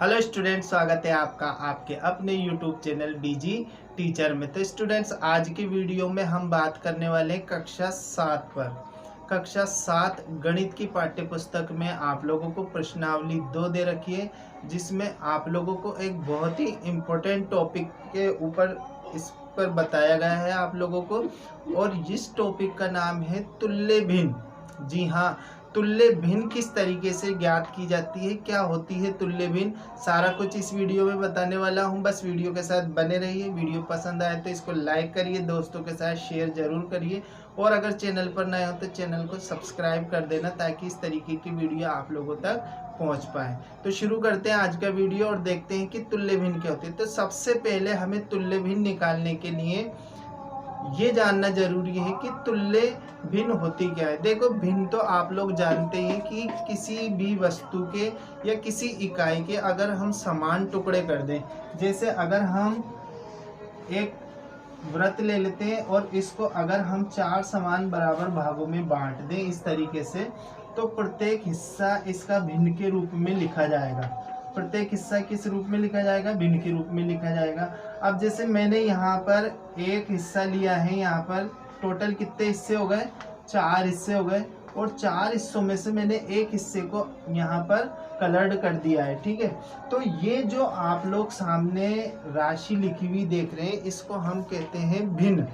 Hello student, स्वागत है आपका आपके अपने यूट्यूब चैनल बीजी टीचर में। तो स्टूडेंट्स, आज की वीडियो में हम बात करने वाले हैं कक्षा 7 पर। कक्षा 7 गणित की पाठ्य पुस्तक में आप लोगों को प्रश्नावली 2 दे रखी है, जिसमें आप लोगों को एक बहुत ही इम्पोर्टेंट टॉपिक के ऊपर इस पर बताया गया है आप लोगों को। और इस टॉपिक का नाम है तुल्य भिन्न। जी हाँ, तुल्य भिन्न किस तरीके से ज्ञात की जाती है, क्या होती है तुल्य भिन्न, सारा कुछ इस वीडियो में बताने वाला हूं। बस वीडियो के साथ बने रहिए। वीडियो पसंद आए तो इसको लाइक करिए, दोस्तों के साथ शेयर जरूर करिए, और अगर चैनल पर नए हो तो चैनल को सब्सक्राइब कर देना, ताकि इस तरीके की वीडियो आप लोगों तक पहुंच पाए। तो शुरू करते हैं आज का वीडियो और देखते हैं कि तुल्य भिन्न क्या होती है। तो सबसे पहले हमें तुल्य भिन्न निकालने के लिए ये जानना जरूरी है कि तुल्य भिन्न होती क्या है। देखो, भिन्न तो आप लोग जानते हैं कि किसी भी वस्तु के या किसी इकाई के अगर हम समान टुकड़े कर दें, जैसे अगर हम एक वृत्त ले लेते हैं और इसको अगर हम 4 समान बराबर भागों में बांट दें इस तरीके से, तो प्रत्येक हिस्सा इसका भिन्न के रूप में लिखा जाएगा। प्रत्येक हिस्सा किस रूप में लिखा जाएगा? भिन्न के रूप में लिखा जाएगा। अब जैसे मैंने यहाँ पर एक हिस्सा लिया है, यहाँ पर टोटल कितने हिस्से हो गए? 4 हिस्से हो गए, और 4 हिस्सों में से मैंने एक हिस्से को यहाँ पर कलर्ड कर दिया है। ठीक है, तो ये जो आप लोग सामने राशि लिखी हुई देख रहे हैं, इसको हम कहते हैं भिन्न।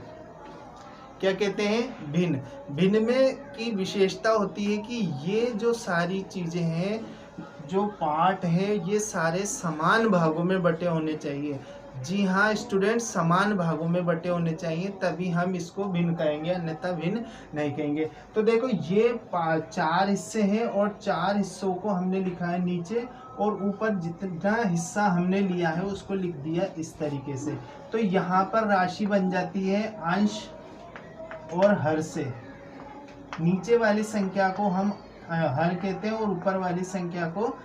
क्या कहते हैं? भिन्न। भिन्न में की विशेषता होती है कि ये जो सारी चीजें हैं, जो पार्ट है, ये सारे समान भागों में बटे होने चाहिए। जी हाँ स्टूडेंट, समान भागों में बटे होने चाहिए, तभी हम इसको भिन्न कहेंगे, अन्यथा भिन्न नहीं कहेंगे। तो देखो, ये 4 हिस्से हैं और 4 हिस्सों को हमने लिखा है नीचे, और ऊपर जितना हिस्सा हमने लिया है उसको लिख दिया इस तरीके से। तो यहाँ पर राशि बन जाती है अंश और हर से। नीचे वाली संख्या को हम हर कहते हैं और ऊपर वाली संख्या को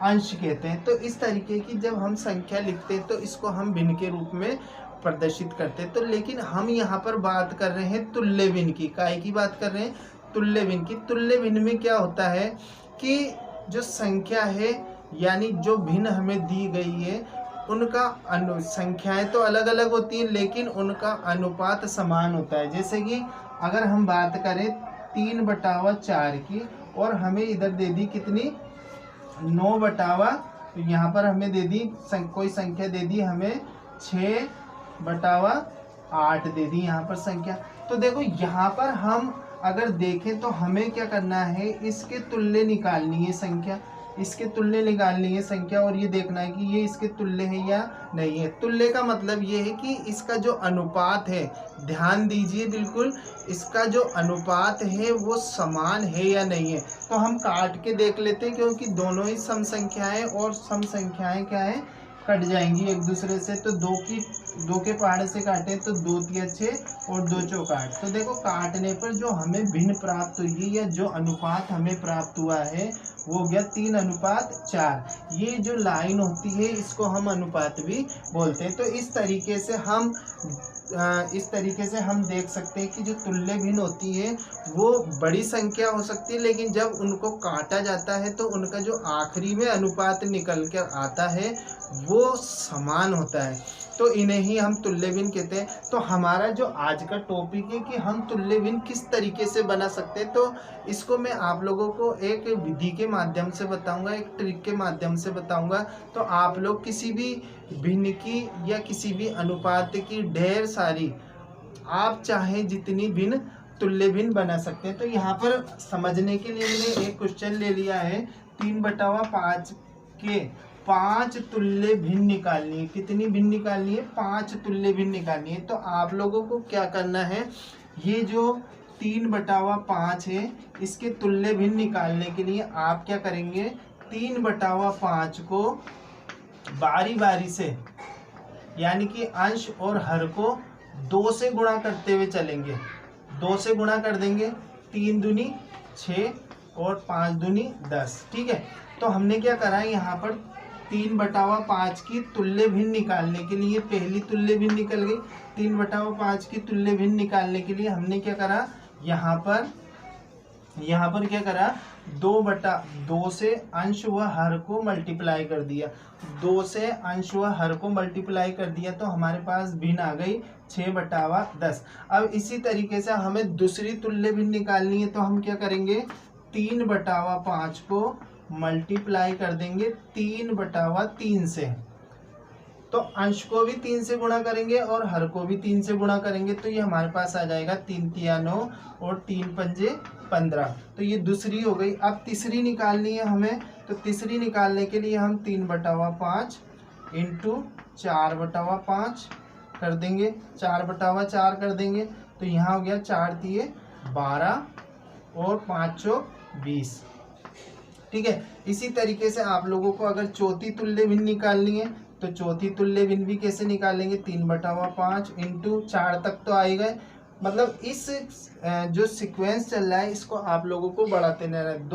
अंश कहते हैं। तो इस तरीके की जब हम संख्या लिखते हैं तो इसको हम भिन्न के रूप में प्रदर्शित करते हैं। तो लेकिन हम यहाँ पर बात कर रहे हैं तुल्य भिन्न की। काहे की बात कर रहे हैं? तुल्य भिन्न की। तुल्य भिन्न में क्या होता है कि जो संख्या है, यानी जो भिन्न हमें दी गई है, उनका संख्याएं तो अलग अलग होती हैं, लेकिन उनका अनुपात समान होता है। जैसे कि अगर हम बात करें 3/4 की, और हमें इधर दे दी कितनी? 9/, तो यहाँ पर हमें दे दी कोई संख्या दे दी हमें 6/8 दे दी यहाँ पर संख्या। तो देखो, यहाँ पर हम अगर देखें तो हमें क्या करना है, इसके तुल्य निकालनी है संख्या, इसके तुल्य निकालनी है संख्या, और ये देखना है कि ये इसके तुल्य है या नहीं है। तुल्य का मतलब ये है कि इसका जो अनुपात है, ध्यान दीजिए बिल्कुल, इसका जो अनुपात है वो समान है या नहीं है। तो हम काट के देख लेते हैं, क्योंकि दोनों ही सम संख्याएं, और सम संख्याएं क्या है? कट जाएंगी एक दूसरे से। तो 2 के पहाड़े से काटे तो 2 तिया 6 और 2 चौक 8। तो देखो, काटने पर जो हमें भिन्न प्राप्त हुई है, या जो अनुपात हमें प्राप्त हुआ है, वो हो गया 3/4। ये जो लाइन होती है, इसको हम अनुपात भी बोलते हैं। तो इस तरीके से हम देख सकते हैं कि जो तुल्य भिन्न होती है वो बड़ी संख्या हो सकती है, लेकिन जब उनको काटा जाता है तो उनका जो आखिरी में अनुपात निकल कर आता है वो समान होता है। तो इन्हें ही हम तुल्य भिन्न कहते हैं। तो हमारा जो आज का टॉपिक है कि हम तुल्य भिन्न किस तरीके से बना सकते हैं, तो इसको मैं आप लोगों को एक विधि के माध्यम से बताऊंगा, एक ट्रिक के माध्यम से बताऊंगा। तो आप लोग किसी भी भिन्न की या किसी भी अनुपात की ढेर सारी, आप चाहे जितनी भिन्न तुल्य भिन्न बना सकते हैं। तो यहाँ पर समझने के लिए मैंने एक क्वेश्चन ले लिया है। 3/5 के 5 तुल्य भिन्न निकालनी है। कितनी भिन्न निकालनी है? 5 तुल्य भिन्न निकालनी है। तो आप लोगों को क्या करना है, ये जो 3/5 है, इसके तुल्य भिन्न निकालने के लिए आप क्या करेंगे, 3/5 को बारी बारी से, यानी कि अंश और हर को 2 से गुणा करते हुए चलेंगे। 2 से गुणा कर देंगे, 3 दूनी 6 और 5 दूनी 10। ठीक है, तो हमने क्या करा है, यहाँ पर 3/5 की तुल्य भिन्न निकालने के लिए पहली तुल्य भिन्न निकल गई। 3/5 की तुल्य भिन्न निकालने के लिए हमने क्या करा, यहाँ पर क्या करा, 2/2 से अंश व हर को मल्टीप्लाई कर दिया, 2 से अंश व हर को मल्टीप्लाई कर दिया तो हमारे पास भिन्न आ गई 6/10। अब इसी तरीके से हमें दूसरी तुल्य भिन्न निकालनी है तो हम क्या करेंगे, 3/5 को मल्टीप्लाई कर देंगे 3/3 से, तो अंश को भी 3 से गुणा करेंगे और हर को भी 3 से गुणा करेंगे तो ये हमारे पास आ जाएगा 3 तिया 9 और 3 पंजे 15। तो ये दूसरी हो गई। अब तीसरी निकालनी है हमें, तो तीसरी निकालने के लिए हम 3/5 इंटू 4/5 कर देंगे, 4/4 कर देंगे तो यहाँ हो गया 4 तिये 12 और 5 चौक 20। ठीक है, इसी तरीके से आप लोगों को अगर चौथी तुल्य भिन्न निकालनी है तो चौथी तुल्य भिन्न भी कैसे निकालेंगे, 3/5 इंटू 4 तक तो आएगा। मतलब इस जो सीक्वेंस चल रहा है इसको आप लोगों को बढ़ाते रहना है।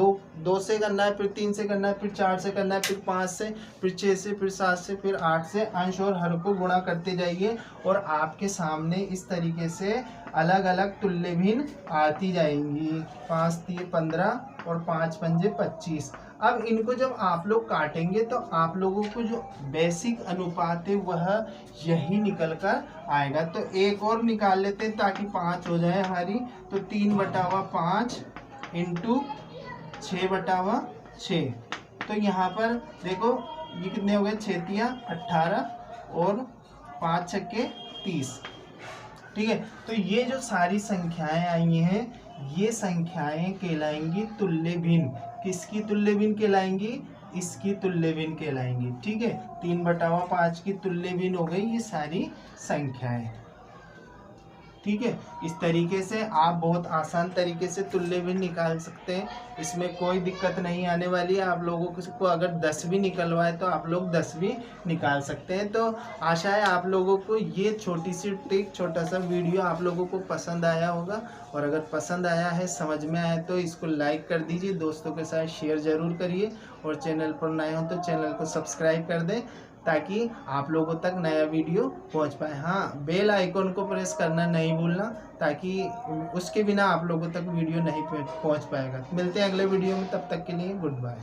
2 से करना है, फिर 3 से करना है, फिर 4 से करना है, फिर 5 से, फिर 6 से, फिर 7 से, फिर 8 से अंश और हर को गुणा करते जाइए और आपके सामने इस तरीके से अलग अलग तुल्य भिन्न आती जाएंगी। 5 तिये 15 और 5 पंजे 25। अब इनको जब आप लोग काटेंगे तो आप लोगों को जो बेसिक अनुपात है वह यही निकल कर आएगा। तो एक और निकाल लेते हैं ताकि 5 हो जाए हमारी। तो 3/5 इंटू 6/6। तो यहाँ पर देखो ये कितने हो गए, 6 तिया 18 और 5 छक्के 30। ठीक है, तो ये जो सारी संख्याएं आई हैं ये संख्याएं कहलाएंगी तुल्य भिन्न। किसकी तुल्य भिन्न कहलाएंगी, इसकी तुल्य भिन्न कहलाएंगी। ठीक है, 3/5 की तुल्य भिन्न हो गई ये सारी संख्याएं। ठीक है, इस तरीके से आप बहुत आसान तरीके से तुल्य भिन्न निकाल सकते हैं, इसमें कोई दिक्कत नहीं आने वाली है। आप लोगों को अगर 10 भी निकलवाए तो आप लोग 10 भी निकाल सकते हैं। तो आशा है आप लोगों को ये छोटी सी ट्रिक, छोटा सा वीडियो आप लोगों को पसंद आया होगा। और अगर पसंद आया है, समझ में आया तो इसको लाइक कर दीजिए, दोस्तों के साथ शेयर ज़रूर करिए और चैनल पर नए हो तो चैनल को सब्सक्राइब कर दें ताकि आप लोगों तक नया वीडियो पहुंच पाए। हाँ, बेल आइकॉन को प्रेस करना नहीं भूलना ताकि उसके बिना आप लोगों तक वीडियो नहीं पहुंच पाएगा। मिलते हैं अगले वीडियो में, तब तक के लिए गुड बाय।